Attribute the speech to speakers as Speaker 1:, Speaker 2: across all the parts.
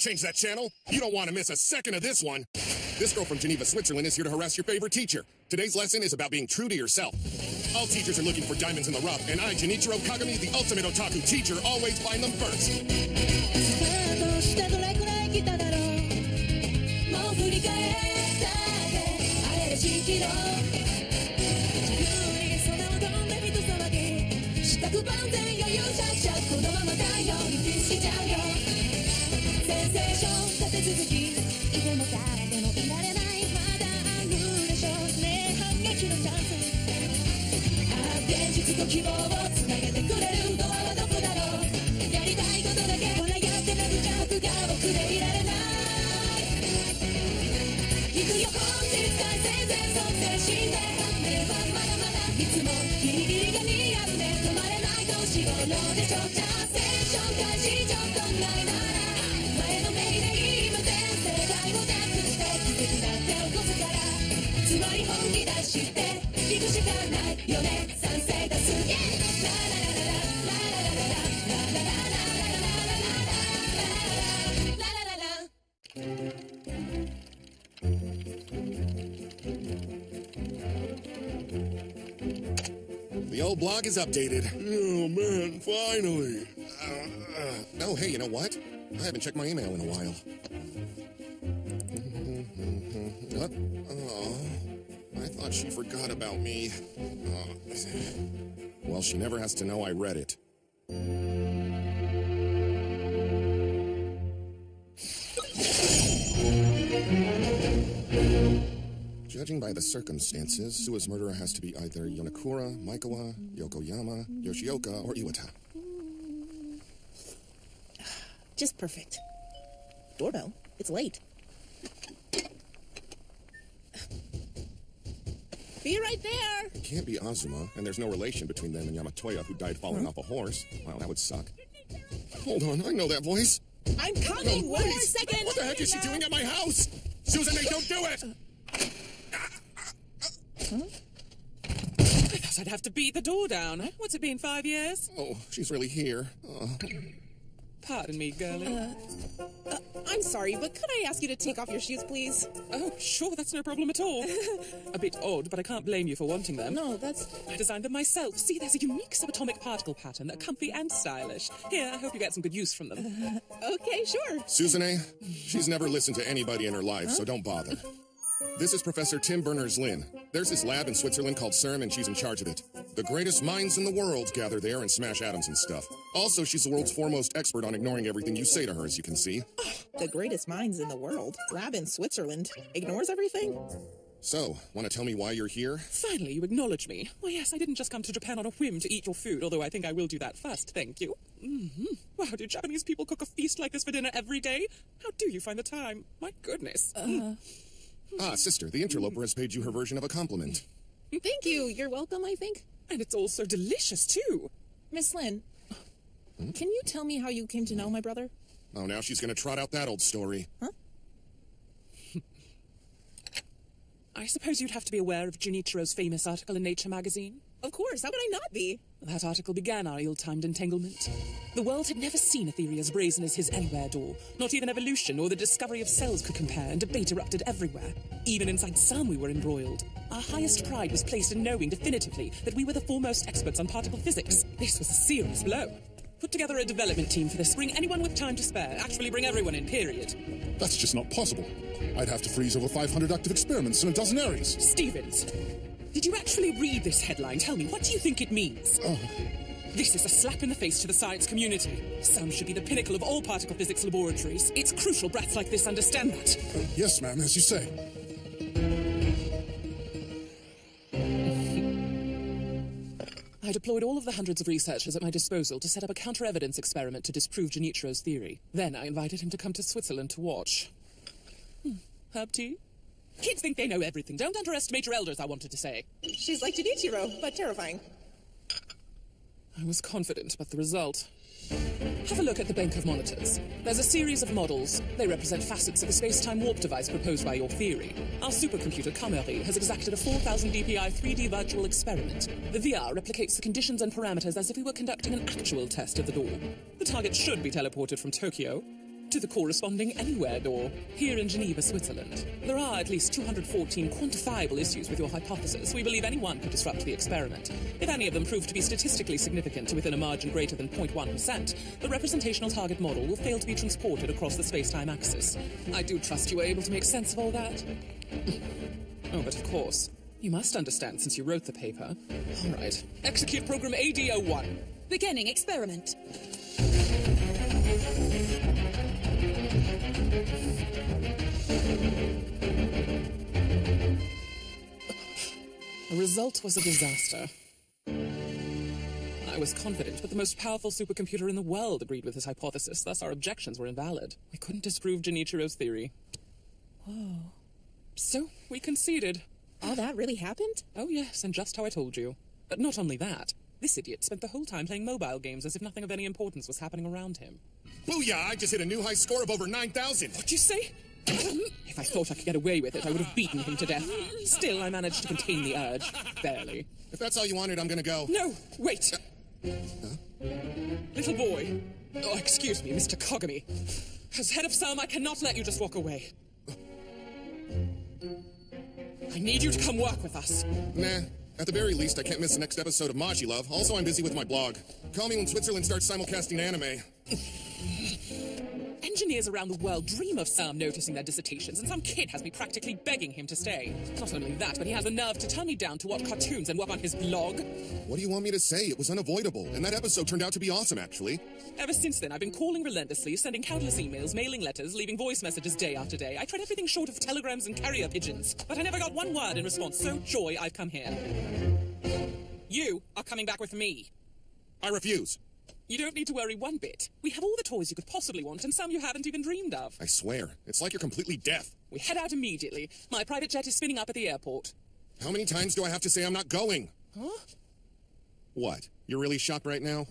Speaker 1: change that channel. You don't want to miss a second of this one. This girl from Geneva, Switzerland is here to harass your favorite teacher. Today's lesson is about being true to yourself. All teachers are looking for diamonds in the rough, and I, Junichiro Kagami, the ultimate otaku teacher, always find them first. The old blog is updated.
Speaker 2: Oh, man, finally.
Speaker 1: Oh, hey, you know what? I haven't checked my email in a while. Oh, I thought she forgot about me. Well, she never has to know I read it. Judging by the circumstances, Sua's murderer has to be either Yonakura, Maikawa, Yokoyama, Yoshioka, or Iwata.
Speaker 3: Just perfect. Doorbell. It's late. Be right there!
Speaker 1: It can't be Azuma, and there's no relation between them and Yamatoya, who died falling off a horse. Wow, that would suck. Hold on, I know that voice.
Speaker 3: I'm coming!
Speaker 1: No,
Speaker 3: One more second!
Speaker 1: What the heck is she doing at my house? Susanne, don't do it!
Speaker 4: I thought I'd have to beat the door down. What's it been, 5 years?
Speaker 1: Oh, she's really here.
Speaker 4: Pardon me, girlie.
Speaker 3: I'm sorry, but could I ask you to take off your shoes, please?
Speaker 4: Oh, sure, that's no problem at all. A bit odd, but I can't blame you for wanting them.
Speaker 3: No, that's...
Speaker 4: I designed them myself. See, there's a unique subatomic particle pattern. They're comfy and stylish. Here, I hope you get some good use from them.
Speaker 3: Okay, sure.
Speaker 1: Susanne, she's never listened to anybody in her life, so don't bother. This is Professor Tim Berners-Lynn. There's this lab in Switzerland called CERN, and she's in charge of it. The greatest minds in the world gather there and smash atoms and stuff. Also, she's the world's foremost expert on ignoring everything you say to her, as you can see.
Speaker 3: The greatest minds in the world. Lab in Switzerland. Ignores everything?
Speaker 1: So, want to tell me why you're here?
Speaker 4: Finally, you acknowledge me. Well, yes, I didn't just come to Japan on a whim to eat your food, although I think I will do that first, thank you. Wow, do Japanese people cook a feast like this for dinner every day? How do you find the time? My goodness.
Speaker 1: Sister, the interloper has paid you her version of a compliment.
Speaker 3: Thank you. You're welcome, I think.
Speaker 4: And it's all so delicious, too.
Speaker 3: Miss Lynn, can you tell me how you came to know my brother?
Speaker 1: Oh, now she's going to trot out that old story.
Speaker 3: Huh?
Speaker 4: I suppose you'd have to be aware of Junichiro's famous article in Nature magazine.
Speaker 3: Of course. How could I not be?
Speaker 4: That article began our ill-timed entanglement. The world had never seen a theory as brazen as his anywhere door. Not even evolution or the discovery of cells could compare, and debate erupted everywhere. Even inside some we were embroiled. Our highest pride was placed in knowing definitively that we were the foremost experts on particle physics. This was a serious blow. Put together a development team for this. Bring anyone with time to spare. Actually bring everyone in, period.
Speaker 2: That's just not possible. I'd have to freeze over 500 active experiments in a dozen areas.
Speaker 4: Stevens, did you actually read this headline? Tell me, what do you think it means? This is a slap in the face to the science community. Some should be the pinnacle of all particle physics laboratories. It's crucial brats like this understand that.
Speaker 2: Yes, ma'am, as you say.
Speaker 4: I deployed all of the hundreds of researchers at my disposal to set up a counter-evidence experiment to disprove Junichiro's theory. Then I invited him to come to Switzerland to watch. Herb tea? Kids think they know everything. Don't underestimate your elders, I wanted to say.
Speaker 3: She's like Junichiro, but terrifying.
Speaker 4: I was confident about the result. Have a look at the bank of monitors. There's a series of models. They represent facets of the space-time warp device proposed by your theory. Our supercomputer, Kameri, has exacted a 4,000 dpi 3D virtual experiment. The VR replicates the conditions and parameters as if we were conducting an actual test of the door. The target should be teleported from Tokyo. to the corresponding anywhere door. Here in Geneva, Switzerland, there are at least 214 quantifiable issues with your hypothesis. We believe anyone could disrupt the experiment. If any of them prove to be statistically significant to within a margin greater than 0.1%, the representational target model will fail to be transported across the space-time axis. I do trust you were able to make sense of all that. Oh, but of course, you must understand since you wrote the paper. All right. Execute program AD01.
Speaker 5: Beginning experiment.
Speaker 4: The result was a disaster. I was confident, but the most powerful supercomputer in the world agreed with his hypothesis, thus our objections were invalid. We couldn't disprove Genichiro's theory.
Speaker 3: Whoa.
Speaker 4: So, we conceded.
Speaker 3: All that really happened?
Speaker 4: Oh yes, and just how I told you. But not only that, this idiot spent the whole time playing mobile games as if nothing of any importance was happening around him.
Speaker 1: Booyah! I just hit a new high score of over 9,000.
Speaker 4: What'd you say? If I thought I could get away with it, I would have beaten him to death. Still, I managed to contain the urge. Barely.
Speaker 1: If that's all you wanted, I'm gonna go.
Speaker 4: No, wait! Little boy. Oh, excuse me, Mr. Kogami. As head of SAM, I cannot let you just walk away. I need you to come work with us.
Speaker 1: Nah. At the very least, I can't miss the next episode of Maji Love. Also, I'm busy with my blog. Call me when Switzerland starts simulcasting anime.
Speaker 4: Engineers around the world dream of Sam noticing their dissertations, and some kid has me practically begging him to stay. Not only that, but he has the nerve to turn me down to watch cartoons and work on his blog.
Speaker 1: What do you want me to say? It was unavoidable, and that episode turned out to be awesome, actually.
Speaker 4: Ever since then, I've been calling relentlessly, sending countless emails, mailing letters, leaving voice messages day after day. I tried everything short of telegrams and carrier pigeons, but I never got one word in response, so joy, I've come here. You are coming back with me.
Speaker 1: I refuse.
Speaker 4: You don't need to worry one bit. We have all the toys you could possibly want, and some you haven't even dreamed of.
Speaker 1: I swear, it's like you're completely deaf.
Speaker 4: We head out immediately. My private jet is spinning up at the airport.
Speaker 1: How many times do I have to say I'm not going?
Speaker 4: Huh?
Speaker 1: What? You're really shocked right now?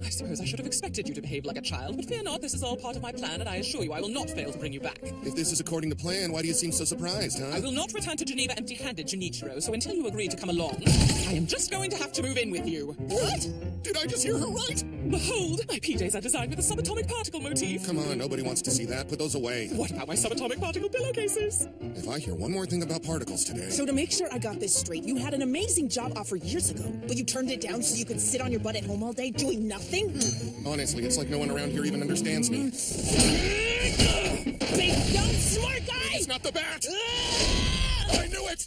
Speaker 4: I suppose I should have expected you to behave like a child, but fear not, this is all part of my plan, and I assure you I will not fail to bring you back.
Speaker 1: If this is according to plan, why do you seem so surprised, huh?
Speaker 4: I will not return to Geneva empty-handed, Junichiro, so until you agree to come along, I am just going to have to move in with you.
Speaker 1: What? Did I just hear her right?
Speaker 4: Behold, my PJs are designed with a subatomic particle motif.
Speaker 1: Come on, nobody wants to see that. Put those away.
Speaker 4: What about my subatomic particle pillowcases?
Speaker 1: If I hear one more thing about particles today...
Speaker 3: So to make sure I got this straight, you had an amazing job offer years ago, but you turned it down so you could sit on your butt at home all day doing nothing?
Speaker 1: Honestly, it's like no one around here even understands me.
Speaker 3: Big, dumb, smart guy!
Speaker 1: It's not the bat! I knew it!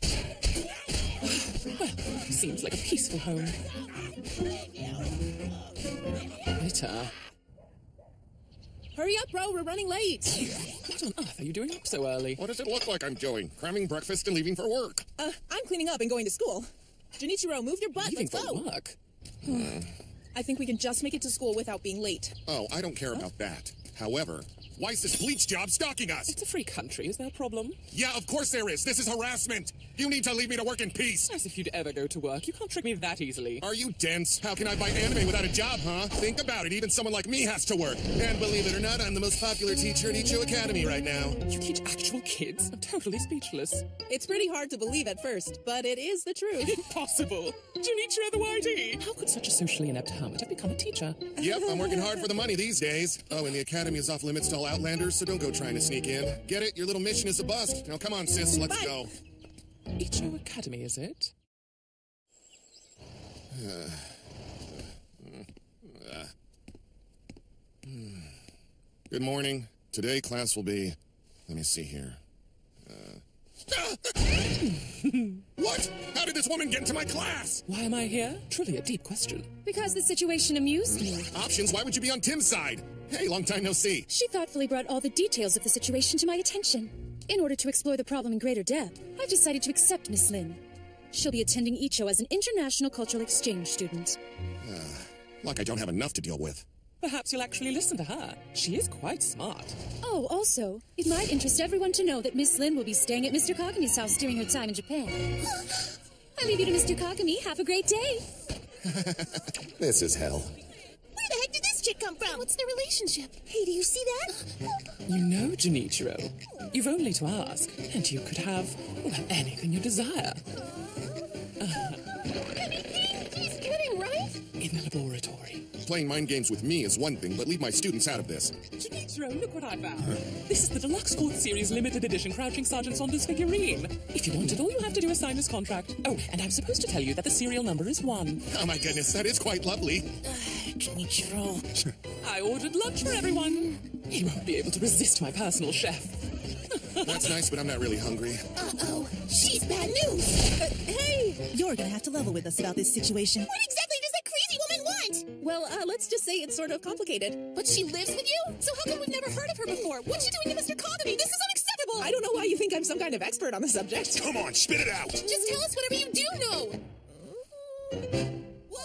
Speaker 4: Well, seems like a peaceful home. Later.
Speaker 5: Hurry up, bro, we're running late.
Speaker 4: What on earth are you doing up so early?
Speaker 1: What does it look like I'm doing? Cramming breakfast and leaving for work.
Speaker 3: I'm cleaning up and going to school. Junichiro, move your butt,
Speaker 4: Leaving
Speaker 3: let's
Speaker 4: for
Speaker 3: go!
Speaker 4: work?
Speaker 3: I think we can just make it to school without being late.
Speaker 1: Oh, I don't care about that. However, why is this bleach job stalking us?
Speaker 4: It's a free country, is there a problem?
Speaker 1: Yeah, of course there is. This is harassment. You need to leave me to work in peace.
Speaker 4: As if you'd ever go to work. You can't trick me that easily.
Speaker 1: Are you dense? How can I buy anime without a job, huh? Think about it. Even someone like me has to work. And believe it or not, I'm the most popular teacher at Icho Academy right now.
Speaker 4: You teach actual kids? I'm totally speechless.
Speaker 3: It's pretty hard to believe at first, but it is the truth.
Speaker 4: Impossible. Junichiro the YD. How could such a socially inept hermit have become a teacher?
Speaker 1: Yep, I'm working hard for the money these days. Oh, and the Academy is off limits to all Outlanders, so don't go trying to sneak in. Get it? Your little mission is a bust. Now come on, sis, let's
Speaker 3: Bye.
Speaker 1: go.
Speaker 4: Icho Academy, is it?
Speaker 1: Good morning. Today class will be... Let me see here. What? How did this woman get into my class?
Speaker 4: Why am I here? Truly a deep question.
Speaker 6: Because the situation amused me.
Speaker 1: Options? Why would you be on Tim's side? Hey, long time no see.
Speaker 6: She thoughtfully brought all the details of the situation to my attention. In order to explore the problem in greater depth, I've decided to accept Miss Lin. She'll be attending Icho as an international cultural exchange student.
Speaker 1: Like I don't have enough to deal with.
Speaker 4: Perhaps you'll actually listen to her. She is quite smart.
Speaker 6: Oh, also, it might interest everyone to know that Miss Lin will be staying at Mr. Kagami's house during her time in Japan. I leave you to Mr. Kagami. Have a great day.
Speaker 1: This is hell.
Speaker 5: Where the heck did this chick come from? What's the relationship? Hey, do you see that?
Speaker 4: You know, Junichiro, you've only to ask, and you could have, well, anything you desire.
Speaker 5: He's kidding, right?
Speaker 4: In the laboratory.
Speaker 1: Playing mind games with me is one thing, but leave my students out of this.
Speaker 4: Junichiro, look what I found. This is the Deluxe 4th Series limited edition Crouching Sergeant Saunders figurine. If you want it, all you have to do is sign this contract. Oh, and I'm supposed to tell you that the serial number is 1.
Speaker 1: Oh my goodness, that is quite lovely.
Speaker 3: Junichiro.
Speaker 4: I ordered lunch for everyone. You won't be able to resist my personal chef.
Speaker 1: That's nice, but I'm not really hungry.
Speaker 5: Uh-oh, she's bad news.
Speaker 3: Hey! You're gonna have to level with us about this situation.
Speaker 5: What exactly does that crazy woman want?
Speaker 3: Well, let's just say it's sort of complicated.
Speaker 5: But she lives with you? So how come we've never heard of her before? What's she doing to Mr. Kagami? This is unacceptable!
Speaker 3: I don't know why you think I'm some kind of expert on the subject.
Speaker 2: Come on, spit it out!
Speaker 5: Just tell us whatever you do know! What?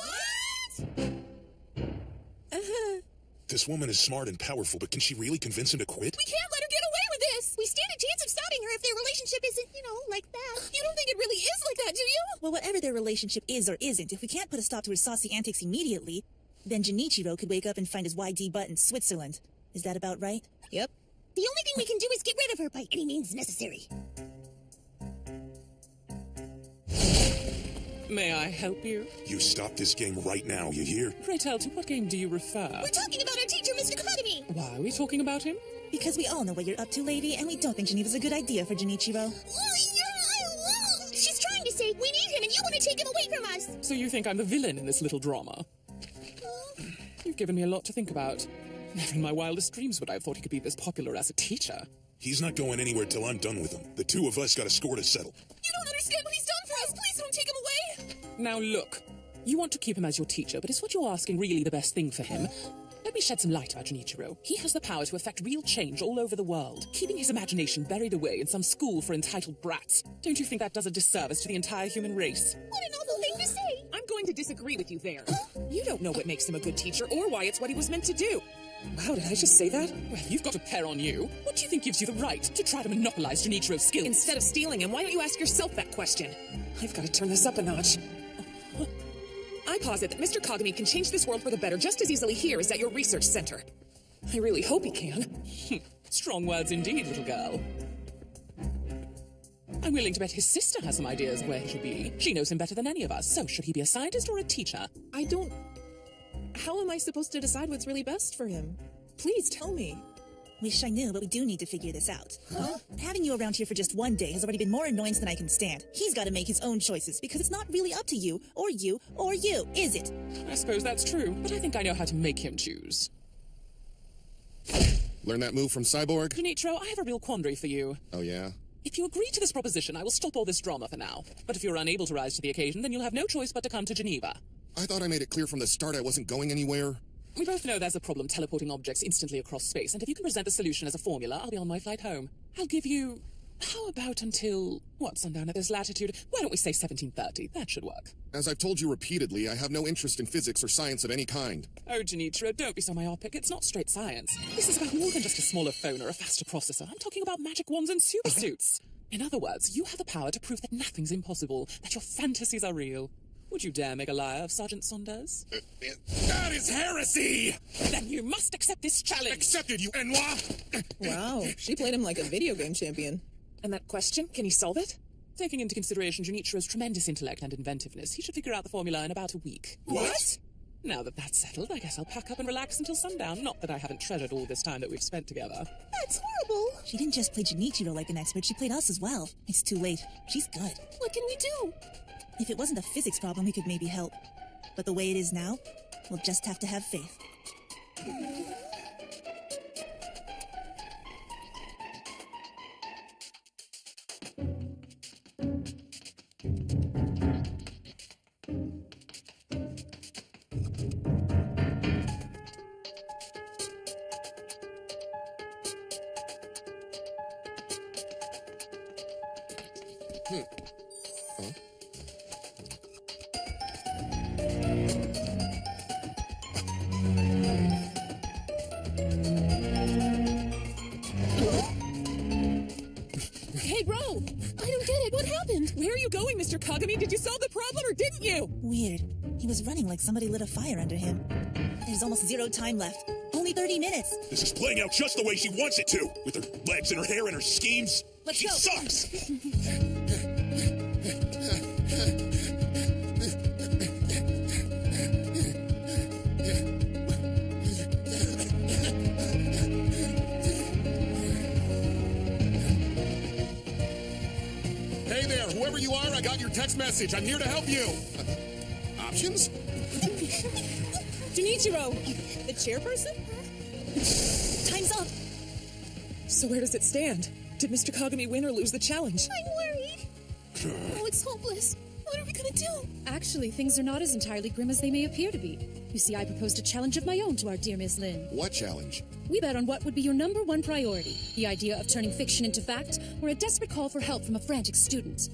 Speaker 2: This woman is smart and powerful, but can she really convince him to quit?
Speaker 5: We can't let her get away with this! We stand a chance of stopping her if their relationship isn't, like that. You don't think it really is like that, do you?
Speaker 3: Well, whatever their relationship is or isn't, if we can't put a stop to her saucy antics immediately, then Junichiro could wake up and find his YD butt in Switzerland. Is that about right?
Speaker 5: Yep. The only thing we can do is get rid of her by any means necessary.
Speaker 4: May I help you?
Speaker 2: You stop this game right now, you hear?
Speaker 4: Pray tell, to what game do you refer?
Speaker 5: We're talking about our teacher, Mr. Kagami!
Speaker 4: Why are we talking about him?
Speaker 3: Because we all know what you're up to, lady, and we don't think Geneva's a good idea for Junichiro.
Speaker 5: She's trying to say we need him and you want to take him away from us!
Speaker 4: So you think I'm the villain in this little drama? You've given me a lot to think about. Never in my wildest dreams would I have thought he could be this popular as a teacher.
Speaker 2: He's not going anywhere till I'm done with him. The two of us got a score to settle.
Speaker 5: You don't understand what he's done for us! Please don't take him away!
Speaker 4: Now look, you want to keep him as your teacher, but is what you're asking really the best thing for him? Let me shed some light about Junichiro. He has the power to affect real change all over the world, keeping his imagination buried away in some school for entitled brats. Don't you think that does a disservice to the entire human race?
Speaker 5: What an awful thing to say!
Speaker 4: I'm going to disagree with you there. You don't know what makes him a good teacher or why it's what he was meant to do. Wow, did I just say that? Well, you've got a pair on you. What do you think gives you the right to try to monopolize Junichiro's skills? Instead of stealing him, why don't you ask yourself that question? I've got to turn this up a notch. I posit that Mr. Kagami can change this world for the better just as easily here as at your research center. I really hope he can. Strong words indeed, little girl. I'm willing to bet his sister has some ideas of where he should be. She knows him better than any of us, so should he be a scientist or a teacher?
Speaker 3: I don't... How am I supposed to decide what's really best for him? Please tell me. Wish I knew, but we do need to figure this out. Huh? Having you around here for just one day has already been more annoyance than I can stand. He's got to make his own choices, because it's not really up to you, or you, or you, is it?
Speaker 4: I suppose that's true, but I think I know how to make him choose.
Speaker 1: Learn that move from Cyborg?
Speaker 4: Junichiro, I have a real quandary for you.
Speaker 1: Oh, yeah?
Speaker 4: If you agree to this proposition, I will stop all this drama for now. But if you're unable to rise to the occasion, then you'll have no choice but to come to Geneva.
Speaker 1: I thought I made it clear from the start I wasn't going anywhere.
Speaker 4: We both know there's a problem teleporting objects instantly across space, and if you can present the solution as a formula, I'll be on my flight home. I'll give you... How about until... what, sundown at this latitude? Why don't we say 1730? That should work.
Speaker 1: As I've told you repeatedly, I have no interest in physics or science of any kind.
Speaker 4: Oh, Junichiro, don't be so myopic. It's not straight science. This is about more than just a smaller phone or a faster processor. I'm talking about magic wands and supersuits. In other words, you have the power to prove that nothing's impossible, that your fantasies are real. Would you dare make a liar of Sergeant Saunders?
Speaker 1: That is heresy!
Speaker 4: Then you must accept this challenge!
Speaker 1: Accepted, you Enwa!
Speaker 3: Wow, she played him like a video game champion.
Speaker 4: And that question, can he solve it? Taking into consideration Junichiro's tremendous intellect and inventiveness, he should figure out the formula in about a week.
Speaker 1: What?
Speaker 4: Now that that's settled, I guess I'll pack up and relax until sundown. Not that I haven't treasured all this time that we've spent together.
Speaker 5: That's horrible!
Speaker 3: She didn't just play Junichiro like an expert, she played us as well. It's too late. She's good.
Speaker 5: What can we do?
Speaker 3: If it wasn't a physics problem, we could maybe help. But the way it is now, we'll just have to have faith.
Speaker 4: Hey, Ro! I don't get it. What happened? Where are you going, Mr. Kagami? Did you solve the problem or didn't you?
Speaker 3: Weird. He was running like somebody lit a fire under him. There's almost 0 time left. Only 30 minutes.
Speaker 2: This is playing out just the way she wants it to, with her legs and her hair and her schemes.
Speaker 3: Let's
Speaker 2: she
Speaker 3: go.
Speaker 2: sucks!
Speaker 1: you are. I got your text message. I'm here to help you. Options?
Speaker 3: Junichiro, the chairperson? Time's up.
Speaker 4: So where does it stand? Did Mr. Kagami win or lose the challenge?
Speaker 5: I'm worried. Oh, it's hopeless. What are we gonna do?
Speaker 6: Actually, things are not as entirely grim as they may appear to be. You see, I proposed a challenge of my own to our dear Miss Lin.
Speaker 1: What challenge?
Speaker 6: We bet on what would be your #1 priority, the idea of turning fiction into fact, or a desperate call for help from a frantic student.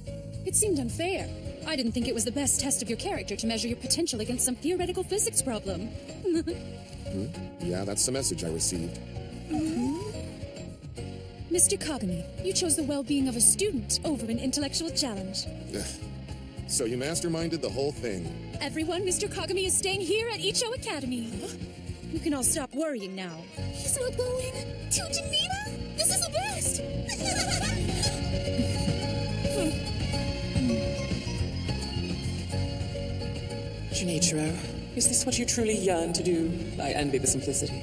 Speaker 6: It seemed unfair. I didn't think it was the best test of your character to measure your potential against some theoretical physics problem.
Speaker 1: Yeah, that's the message I received.
Speaker 6: Mr. Kagami, you chose the well-being of a student over an intellectual challenge.
Speaker 1: So you masterminded the whole thing.
Speaker 6: Everyone, Mr. Kagami is staying here at Icho Academy. You can all stop worrying now.
Speaker 5: He's not going to Geneva? This is the best!
Speaker 4: Junichiro, is this what you truly yearn to do? I envy the simplicity.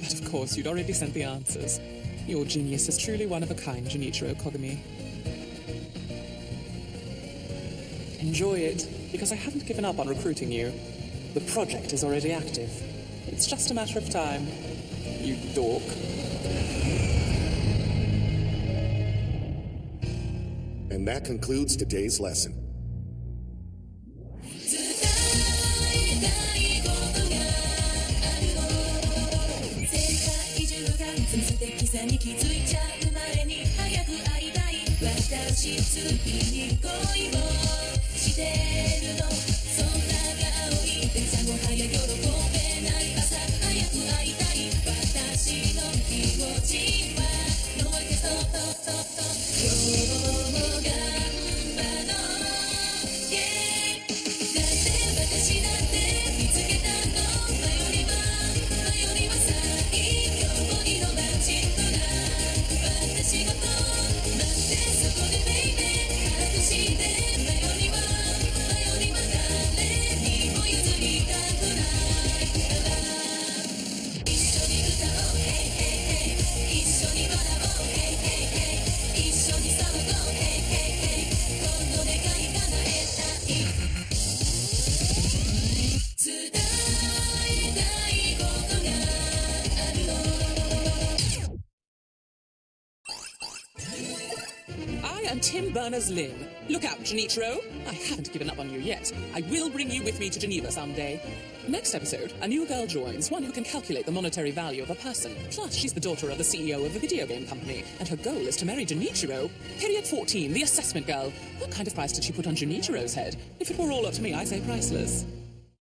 Speaker 4: But of course, you'd already sent the answers. Your genius is truly one of a kind, Junichiro Kogami. Enjoy it, because I haven't given up on recruiting you. The project is already active. It's just a matter of time. You dork.
Speaker 1: And that concludes today's lesson.
Speaker 4: Tim Berners-Lee. Look out, Junichiro. I haven't given up on you yet. I will bring you with me to Geneva someday. Next episode, a new girl joins, one who can calculate the monetary value of a person. Plus, she's the daughter of the CEO of a video game company, and her goal is to marry Junichiro. Period 14, the assessment girl. What kind of price did she put on Junichiro's head? If it were all up to me, I say priceless.